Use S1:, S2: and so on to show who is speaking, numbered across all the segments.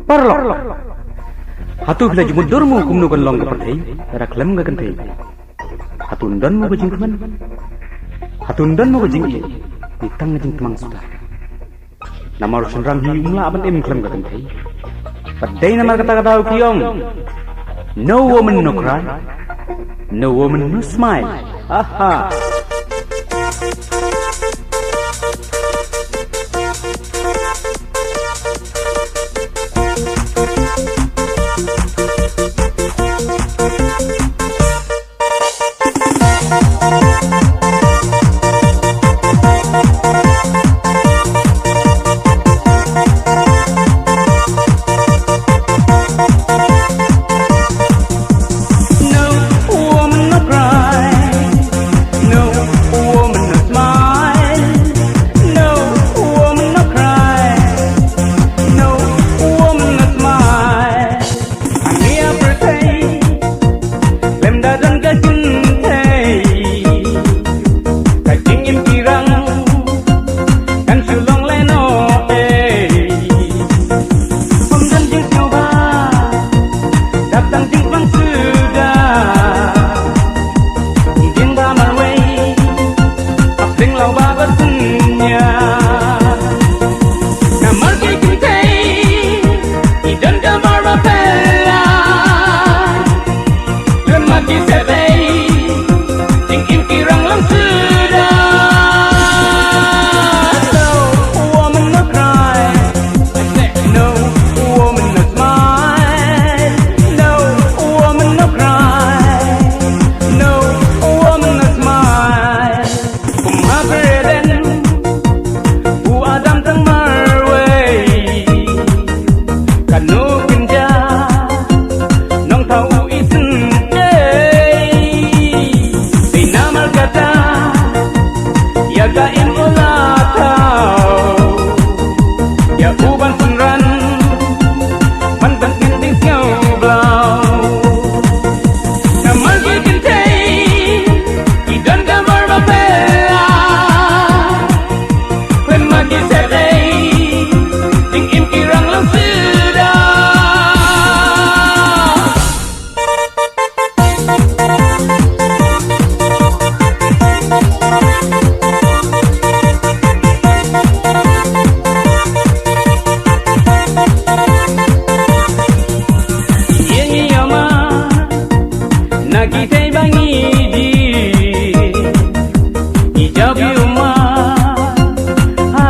S1: Parlo. Hatu bila jumudurmu kumnu kan long kepertai, raklem ga kentai. Hatundan mo gajing keman. Hatundan mo gajing iya. Ditang gajing temang sudah. Nama rusun rang hi umla aban em klem ga kentai. Padai nama kata-kata ukiyong. No woman no cry. No woman no smile. Aha.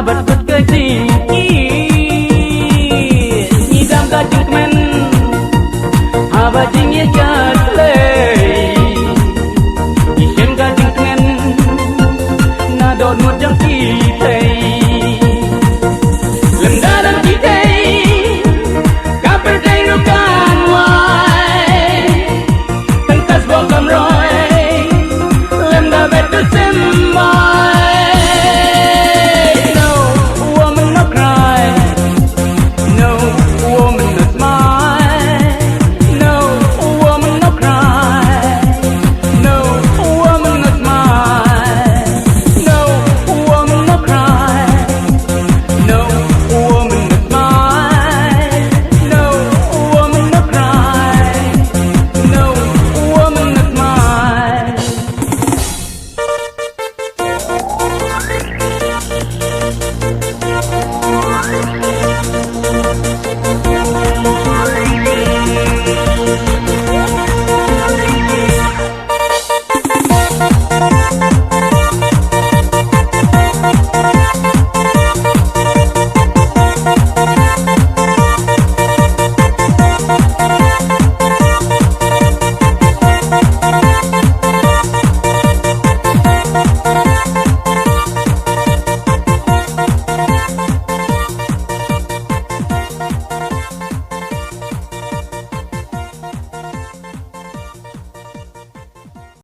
S2: Hãy subscribe cho kênh Ghiền Mì Gõ để không bỏ lỡ những video hấp dẫn.